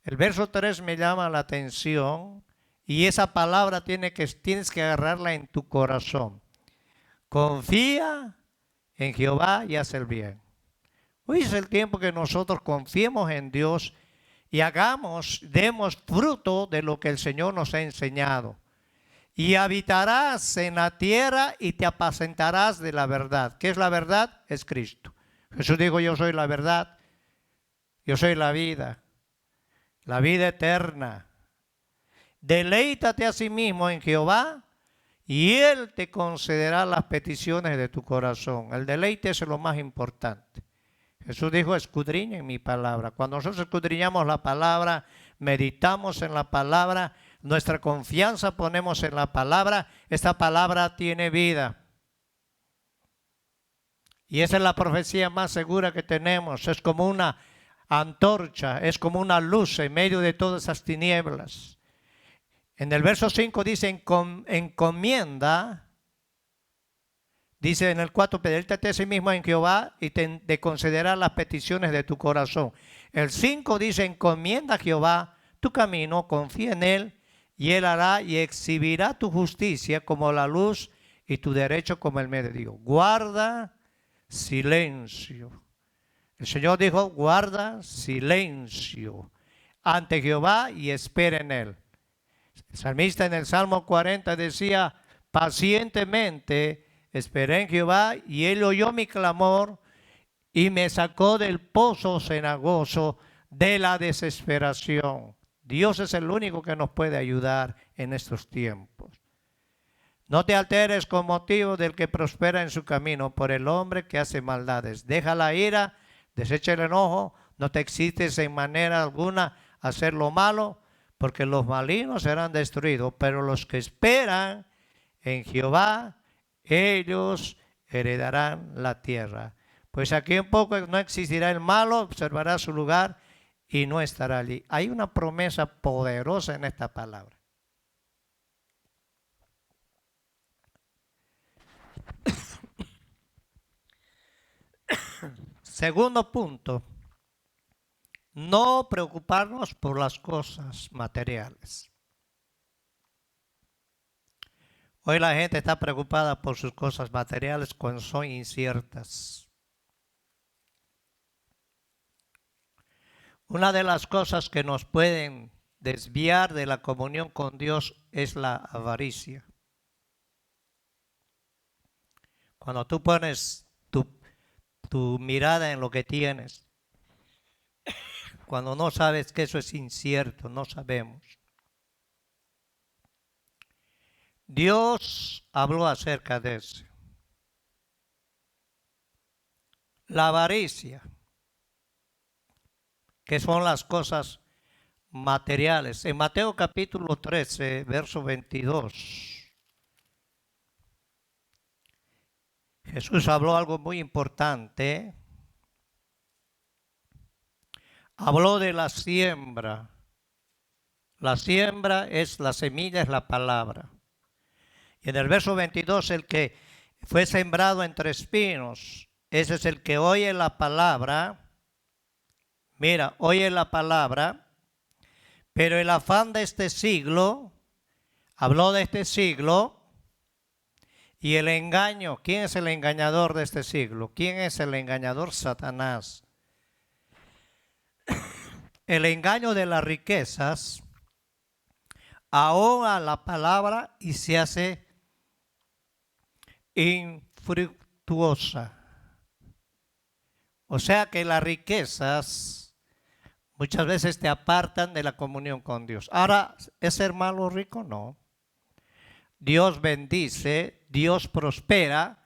El verso 3 me llama la atención y esa palabra tienes que agarrarla en tu corazón. Confía en Jehová y haz el bien. Hoy es el tiempo que nosotros confiemos en Dios y demos fruto de lo que el Señor nos ha enseñado. Y habitarás en la tierra y te apacentarás de la verdad. ¿Qué es la verdad? Es Cristo. Jesús dijo, yo soy la verdad, yo soy la vida eterna. Deleítate a sí mismo en Jehová y Él te concederá las peticiones de tu corazón. El deleite es lo más importante. Jesús dijo, escudriñen mi palabra. Cuando nosotros escudriñamos la palabra, meditamos en la palabra, nuestra confianza ponemos en la palabra, esta palabra tiene vida. Y esa es la profecía más segura que tenemos. Es como una antorcha, es como una luz en medio de todas esas tinieblas. En el verso 5 dice, encomienda Dice en el 4, pedírte a sí mismo en Jehová y te concederá las peticiones de tu corazón. El 5 dice, encomienda a Jehová tu camino, confía en él y él hará y exhibirá tu justicia como la luz y tu derecho como el mediodía. Guarda silencio. El Señor dijo, guarda silencio ante Jehová y espera en él. El salmista en el Salmo 40 decía, pacientemente esperé en Jehová y él oyó mi clamor y me sacó del pozo cenagoso de la desesperación. Dios es el único que nos puede ayudar en estos tiempos. No te alteres con motivo del que prospera en su camino, por el hombre que hace maldades. Deja la ira, desecha el enojo, no te excites en manera alguna a hacer lo malo, porque los malignos serán destruidos, pero los que esperan en Jehová, ellos heredarán la tierra. Pues aquí un poco no existirá el malo, observará su lugar y no estará allí. Hay una promesa poderosa en esta palabra. Segundo punto, no preocuparnos por las cosas materiales. Hoy la gente está preocupada por sus cosas materiales cuando son inciertas. Una de las cosas que nos pueden desviar de la comunión con Dios es la avaricia. Cuando tú pones tu mirada en lo que tienes, cuando no sabes que eso es incierto, no sabemos. Dios habló acerca de eso. La avaricia, que son las cosas materiales. En Mateo capítulo 13, verso 22, Jesús habló algo muy importante. Habló de la siembra. La siembra es la semilla, es la palabra. Y en el verso 22, el que fue sembrado entre espinos, ese es el que oye la palabra. Mira, oye la palabra, pero el afán de este siglo, habló de este siglo, y el engaño. ¿Quién es el engañador de este siglo? ¿Quién es el engañador? Satanás. El engaño de las riquezas ahoga la palabra y se hace infructuosa. O sea que las riquezas muchas veces te apartan de la comunión con Dios. Ahora, ¿es ser malo o rico? No. Dios bendice, Dios prospera,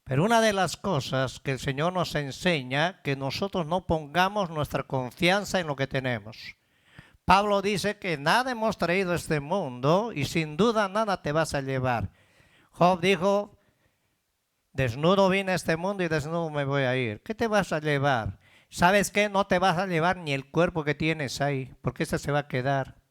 pero una de las cosas que el Señor nos enseña, que nosotros no pongamos nuestra confianza en lo que tenemos. Pablo dice que nada hemos traído a este mundo y sin duda nada te vas a llevar. Job dijo, desnudo vine a este mundo y desnudo me voy a ir. ¿Qué te vas a llevar? ¿Sabes qué? No te vas a llevar ni el cuerpo que tienes ahí, porque ese se va a quedar.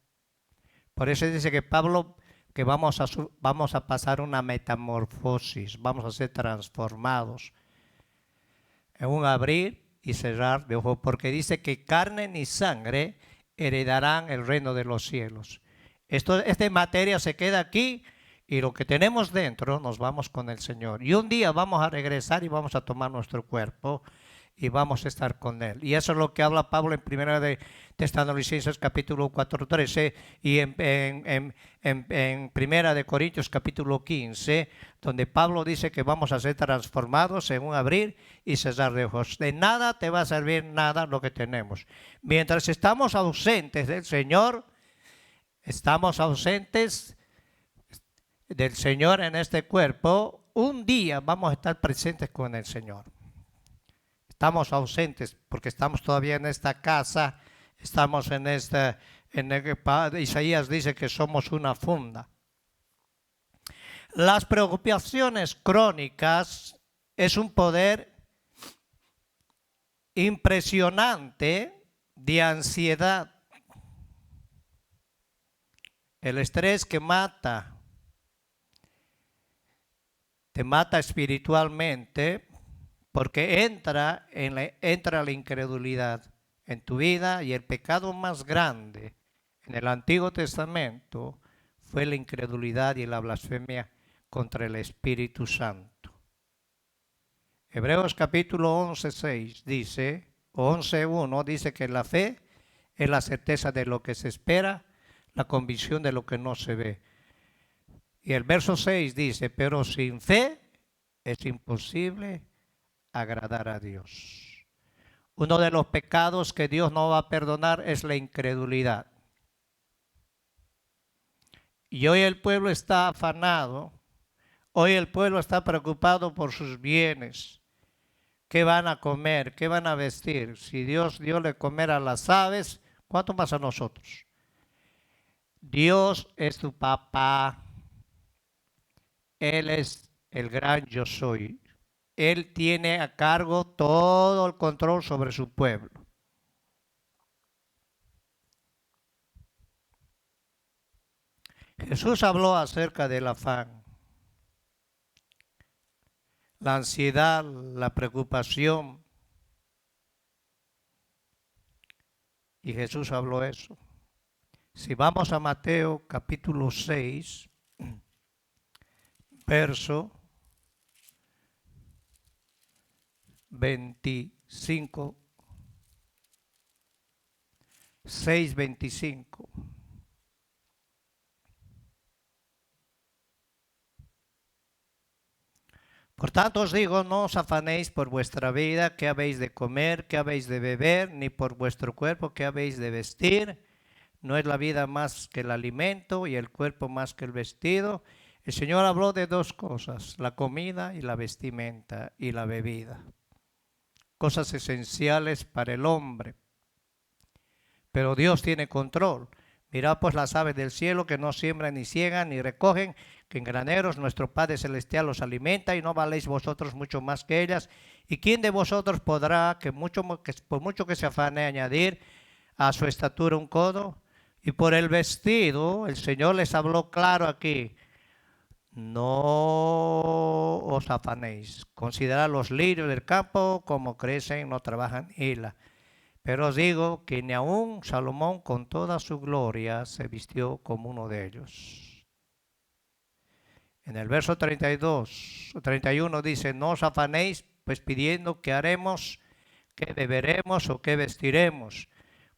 Por eso dice que Pablo, que vamos a pasar una metamorfosis, vamos a ser transformados en un abrir y cerrar de ojos, porque dice que carne ni sangre heredarán el reino de los cielos. Esta materia se queda aquí y lo que tenemos dentro nos vamos con el Señor. Y un día vamos a regresar y vamos a tomar nuestro cuerpo y vamos a estar con Él. Y eso es lo que habla Pablo en 1 de Tesalonicenses capítulo 4:13 y en 1 de Corintios capítulo 15, donde Pablo dice que vamos a ser transformados en un abrir y cerrar de ojos. De nada te va a servir nada lo que tenemos. Mientras estamos ausentes del Señor, estamos ausentes del Señor en este cuerpo, un día vamos a estar presentes con el Señor. Estamos ausentes porque estamos todavía en esta casa, estamos en esta, Isaías dice que somos una funda. Las preocupaciones crónicas es un poder impresionante de ansiedad. El estrés que mata. te mata espiritualmente porque entra la incredulidad en tu vida, y el pecado más grande en el Antiguo Testamento fue la incredulidad y la blasfemia contra el Espíritu Santo. Hebreos capítulo 11:6 dice, o 11:1 dice que la fe es la certeza de lo que se espera, la convicción de lo que no se ve. Y el verso 6 dice, pero sin fe es imposible agradar a Dios. Uno de los pecados que Dios no va a perdonar es la incredulidad. Y hoy el pueblo está afanado, hoy el pueblo está preocupado por sus bienes. ¿Qué van a comer? ¿Qué van a vestir? Si Dios dio de comer a las aves, ¿cuánto más a nosotros? Dios es tu papá. Él es el gran yo soy. Él tiene a cargo todo el control sobre su pueblo. Jesús habló acerca del afán, la ansiedad, la preocupación. Y Jesús habló eso. Si vamos a Mateo capítulo 6, verso 25, 6:25. Por tanto os digo, no os afanéis por vuestra vida, qué habéis de comer, qué habéis de beber, ni por vuestro cuerpo, qué habéis de vestir. No es la vida más que el alimento y el cuerpo más que el vestido. El Señor habló de dos cosas, la comida y la vestimenta y la bebida. Cosas esenciales para el hombre. Pero Dios tiene control. Mirad pues las aves del cielo, que no siembran ni ciegan ni recogen, que en graneros nuestro Padre Celestial los alimenta, y no valéis vosotros mucho más que ellas. ¿Y quién de vosotros podrá, por mucho que se afane, añadir a su estatura un codo? Y por el vestido, el Señor les habló claro aquí. No os afanéis. Considerad los lirios del campo, como crecen, no trabajan hila. Pero os digo que ni aun Salomón con toda su gloria se vistió como uno de ellos. En el verso 31 dice, no os afanéis pues pidiendo qué haremos, qué beberemos o qué vestiremos,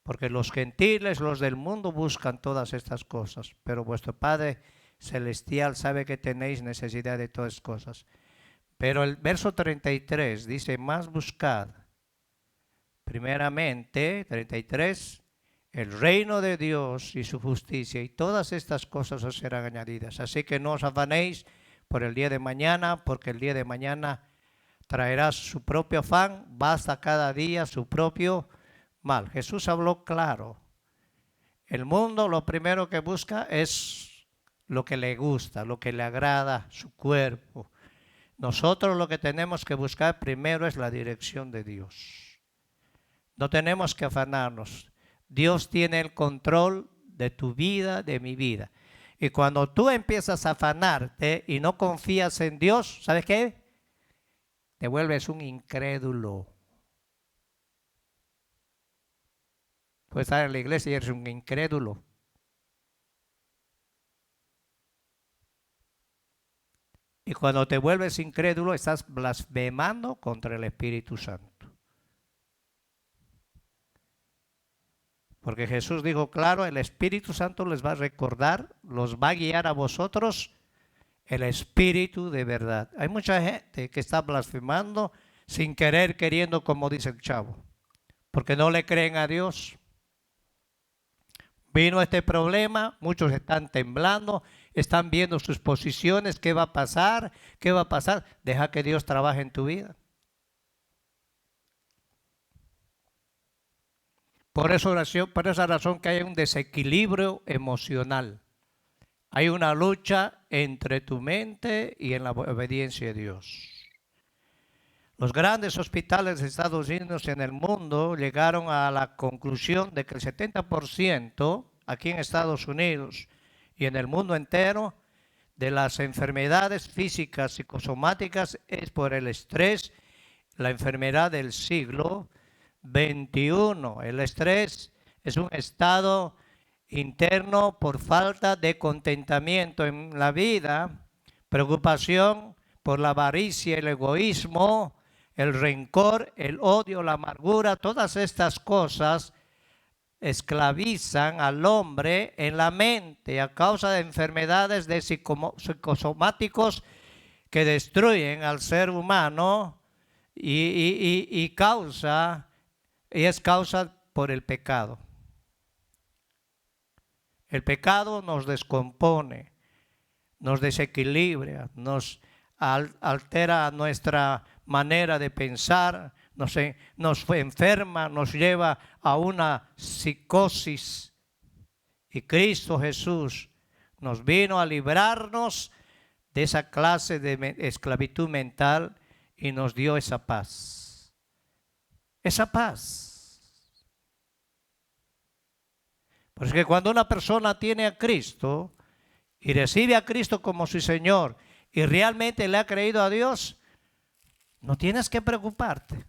porque los gentiles, los del mundo, buscan todas estas cosas, pero vuestro Padre Celestial sabe que tenéis necesidad de todas cosas. Pero el verso 33 dice, más buscad primeramente, 33, el reino de Dios y su justicia, y todas estas cosas os serán añadidas. Así que no os afanéis por el día de mañana, porque el día de mañana traerá su propio afán, basta cada día su propio mal. Jesús habló claro. El mundo lo primero que busca es lo que le gusta, lo que le agrada, su cuerpo. Nosotros lo que tenemos que buscar primero es la dirección de Dios. No tenemos que afanarnos. Dios tiene el control de tu vida, de mi vida. Y cuando tú empiezas a afanarte y no confías en Dios, ¿sabes qué? Te vuelves un incrédulo. Puedes estar en la iglesia y eres un incrédulo. Y cuando te vuelves incrédulo, estás blasfemando contra el Espíritu Santo. Porque Jesús dijo claro, el Espíritu Santo les va a recordar, los va a guiar a vosotros el Espíritu de verdad. Hay mucha gente que está blasfemando sin querer, queriendo, como dice el chavo, porque no le creen a Dios. Vino este problema, muchos están temblando, están viendo sus posiciones, ¿qué va a pasar? ¿Qué va a pasar? Deja que Dios trabaje en tu vida. Por esa razón que hay un desequilibrio emocional. Hay una lucha entre tu mente y en la obediencia a Dios. Los grandes hospitales de Estados Unidos y en el mundo llegaron a la conclusión de que el 70% aquí en Estados Unidos y en el mundo entero de las enfermedades físicas psicosomáticas es por el estrés, la enfermedad del siglo XXI. El estrés es un estado interno por falta de contentamiento en la vida, preocupación por la avaricia, el egoísmo, el rencor, el odio, la amargura. Todas estas cosas esclavizan al hombre en la mente a causa de enfermedades de psicosomáticos que destruyen al ser humano y es causa por el pecado. El pecado nos descompone, nos desequilibra, nos altera nuestra manera de pensar, nos enferma, nos lleva a una psicosis. Y Cristo Jesús nos vino a librarnos de esa clase de esclavitud mental y nos dio esa paz. Esa paz. Porque cuando una persona tiene a Cristo y recibe a Cristo como su Señor y realmente le ha creído a Dios, no tienes que preocuparte.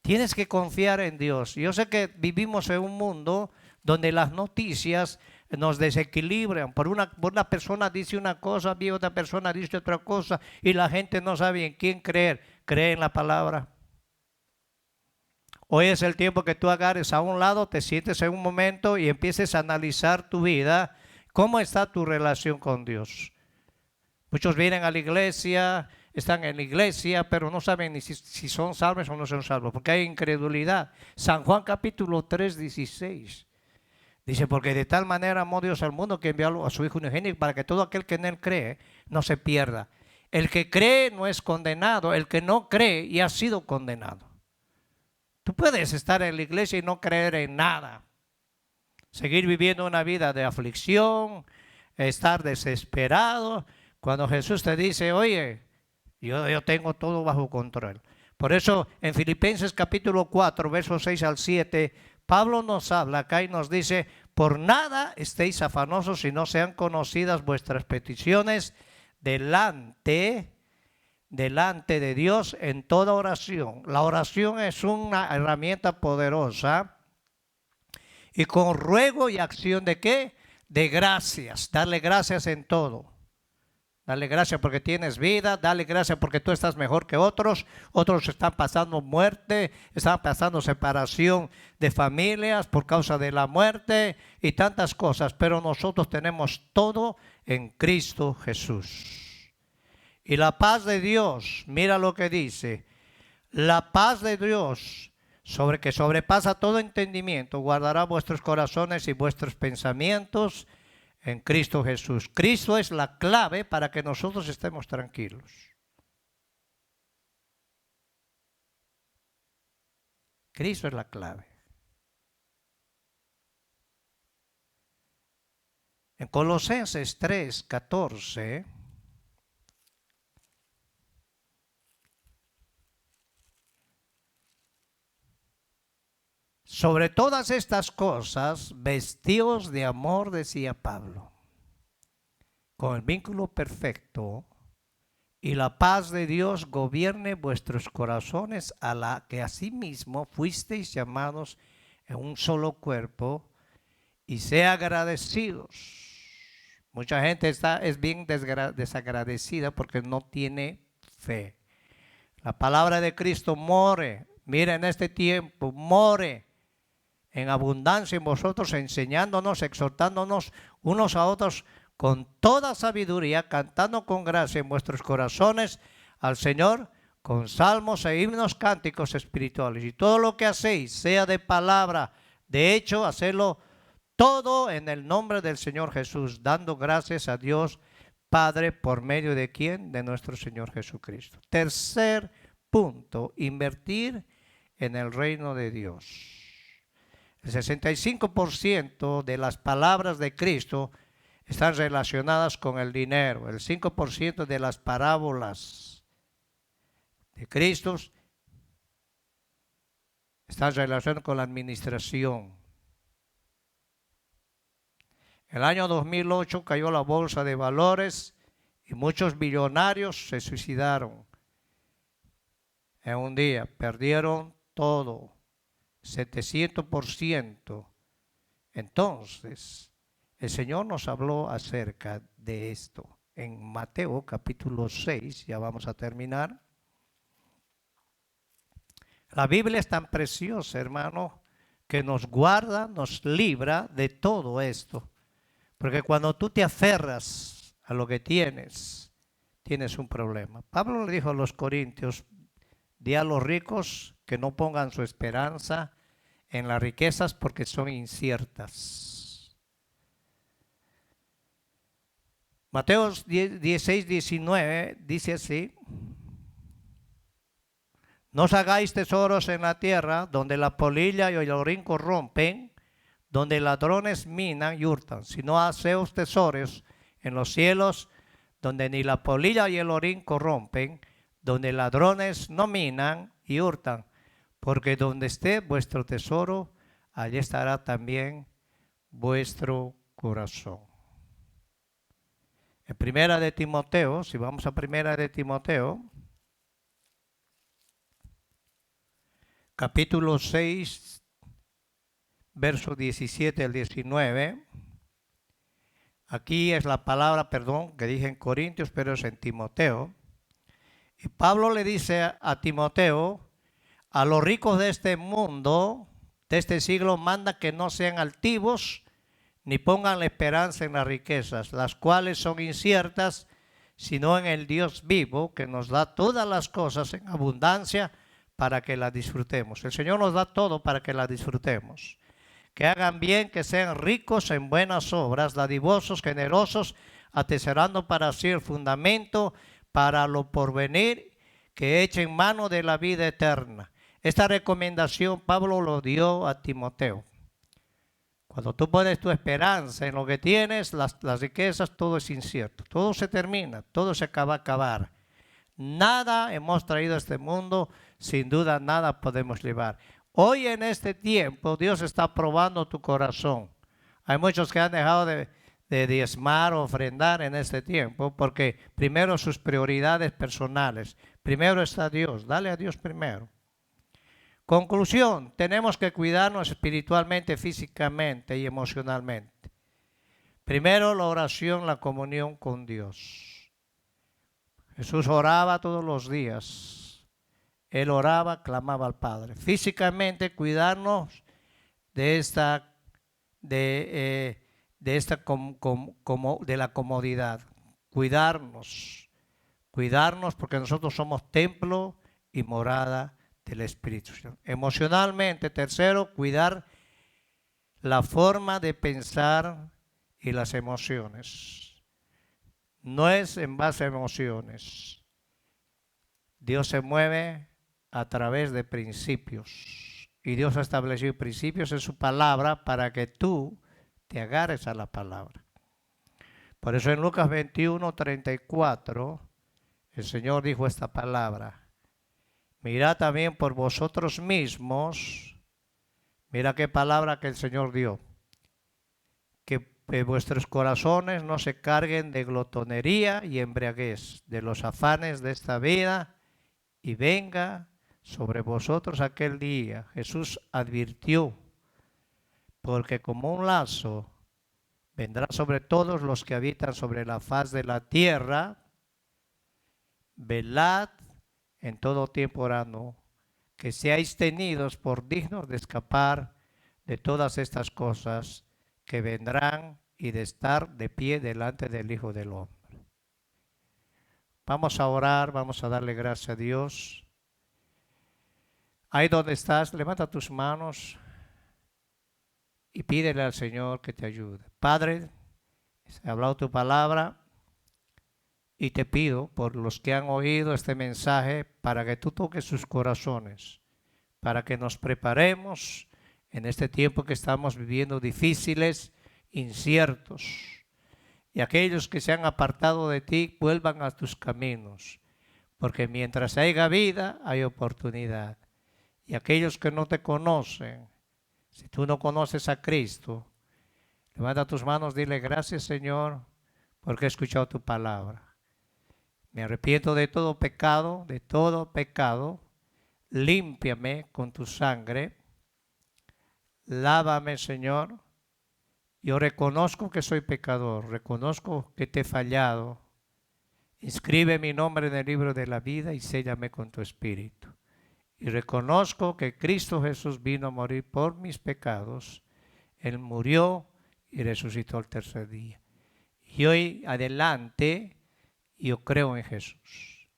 Tienes que confiar en Dios. Yo sé que vivimos en un mundo donde las noticias nos desequilibran. Por una persona dice una cosa, y otra persona dice otra cosa, y la gente no sabe en quién creer. Cree en la palabra. Hoy es el tiempo que tú agarres a un lado, te sientes en un momento y empieces a analizar tu vida. ¿Cómo está tu relación con Dios? Muchos vienen a la iglesia, están en la iglesia, pero no saben ni si son salvos o no son salvos, porque hay incredulidad. San Juan capítulo 3, 16. Dice, porque de tal manera amó Dios al mundo que envió a su Hijo unigénito para que todo aquel que en él cree no se pierda. El que cree no es condenado, el que no cree ya ha sido condenado. Tú puedes estar en la iglesia y no creer en nada. Seguir viviendo una vida de aflicción, estar desesperado. Cuando Jesús te dice, oye, yo tengo todo bajo control. Por eso en Filipenses capítulo 4, versos 6 al 7, Pablo nos habla acá y nos dice, por nada estéis afanosos si no sean conocidas vuestras peticiones delante de Dios en toda oración. La oración es una herramienta poderosa y con ruego y acción ¿de qué? De gracias, darle gracias en todo. Dale gracias porque tienes vida, dale gracias porque tú estás mejor que otros. Otros están pasando muerte, están pasando separación de familias por causa de la muerte y tantas cosas. Pero nosotros tenemos todo en Cristo Jesús. Y la paz de Dios, mira lo que dice, la paz de Dios, que sobrepasa todo entendimiento, guardará vuestros corazones y vuestros pensamientos en Cristo Jesús. Cristo es la clave para que nosotros estemos tranquilos. Cristo es la clave. En Colosenses 3, 14... sobre todas estas cosas, vestíos de amor, decía Pablo, con el vínculo perfecto, y la paz de Dios gobierne vuestros corazones, a la que asimismo fuisteis llamados en un solo cuerpo, y sea agradecidos. Mucha gente es bien desagradecida porque no tiene fe. La palabra de Cristo more, mira en este tiempo, more en abundancia en vosotros, enseñándonos, exhortándonos unos a otros con toda sabiduría, cantando con gracia en vuestros corazones al Señor, con salmos e himnos cánticos espirituales. Y todo lo que hacéis, sea de palabra, de hecho, hacedlo todo en el nombre del Señor Jesús, dando gracias a Dios Padre, por medio de ¿quién? De nuestro Señor Jesucristo. Tercer punto, invertir en el reino de Dios. El 65% de las palabras de Cristo están relacionadas con el dinero. El 5% de las parábolas de Cristo están relacionadas con la administración. El año 2008 cayó la bolsa de valores y muchos billonarios se suicidaron. En un día perdieron todo, 700%. Entonces, el Señor nos habló acerca de esto. En Mateo capítulo 6, ya vamos a terminar. La Biblia es tan preciosa, hermano, que nos guarda, nos libra de todo esto. Porque cuando tú te aferras a lo que tienes, tienes un problema. Pablo le dijo a los corintios, di a los ricos que no pongan su esperanza en las riquezas porque son inciertas. Mateo 16, 19 dice así: no os hagáis tesoros en la tierra, donde la polilla y el orín corrompen, donde ladrones minan y hurtan, sino haceos tesoros en los cielos, donde ni la polilla y el orín corrompen, donde ladrones no minan y hurtan, porque donde esté vuestro tesoro, allí estará también vuestro corazón. En Primera de Timoteo, si vamos a Primera de Timoteo, capítulo 6, versos 17 al 19. Aquí es la palabra, perdón, que dije en Corintios, pero es en Timoteo. Y Pablo le dice a Timoteo, a los ricos de este mundo, de este siglo, manda que no sean altivos, ni pongan la esperanza en las riquezas, las cuales son inciertas, sino en el Dios vivo, que nos da todas las cosas en abundancia para que las disfrutemos. El Señor nos da todo para que las disfrutemos. Que hagan bien, que sean ricos en buenas obras, dadivosos, generosos, atesorando para sí el fundamento para lo porvenir, que echen mano de la vida eterna. Esta recomendación Pablo lo dio a Timoteo. Cuando tú pones tu esperanza en lo que tienes, las riquezas, todo es incierto. Todo se termina, todo se acaba a acabar. Nada hemos traído a este mundo, sin duda nada podemos llevar. Hoy en este tiempo Dios está probando tu corazón. Hay muchos que han dejado de diezmar o ofrendar en este tiempo porque primero sus prioridades personales. Primero está Dios, dale a Dios primero. Conclusión, tenemos que cuidarnos espiritualmente, físicamente y emocionalmente. Primero la oración, la comunión con Dios. Jesús oraba todos los días. Él oraba, clamaba al Padre. Físicamente cuidarnos de la comodidad. Cuidarnos porque nosotros somos templo y morada del Espíritu. Emocionalmente, tercero, cuidar la forma de pensar y las emociones. No es en base a emociones. Dios se mueve a través de principios. Y Dios ha establecido principios en su palabra para que tú te agarres a la palabra. Por eso en Lucas 21, 34, el Señor dijo esta palabra. Mirad también por vosotros mismos, mira qué palabra que el Señor dio, que vuestros corazones no se carguen de glotonería y embriaguez, de los afanes de esta vida, y venga sobre vosotros aquel día. Jesús advirtió, porque como un lazo vendrá sobre todos los que habitan sobre la faz de la tierra. Velad en todo tiempo orando, que seáis tenidos por dignos de escapar de todas estas cosas que vendrán y de estar de pie delante del Hijo del Hombre. Vamos a orar, vamos a darle gracias a Dios. Ahí donde estás, levanta tus manos y pídele al Señor que te ayude. Padre, he hablado tu palabra. Y te pido por los que han oído este mensaje para que tú toques sus corazones, para que nos preparemos en este tiempo que estamos viviendo difíciles, inciertos. Y aquellos que se han apartado de ti vuelvan a tus caminos, porque mientras haya vida hay oportunidad. Y aquellos que no te conocen, si tú no conoces a Cristo, Levanta tus manos, dile gracias, Señor, porque he escuchado tu palabra. Me arrepiento de todo pecado, de todo pecado. Límpiame con tu sangre. Lávame, Señor. Yo reconozco que soy pecador, reconozco que te he fallado. Inscribe mi nombre en el libro de la vida y séllame con tu espíritu. Y reconozco que Cristo Jesús vino a morir por mis pecados. Él murió y resucitó el tercer día. Y hoy adelante yo creo en Jesús.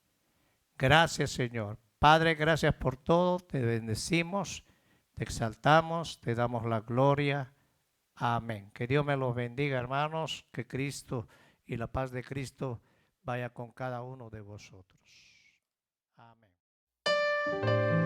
Gracias, Señor. Padre, gracias por todo. Te bendecimos, te exaltamos, te damos la gloria. Amén. Que Dios me los bendiga, hermanos. Que Cristo y la paz de Cristo vaya con cada uno de vosotros. Amén.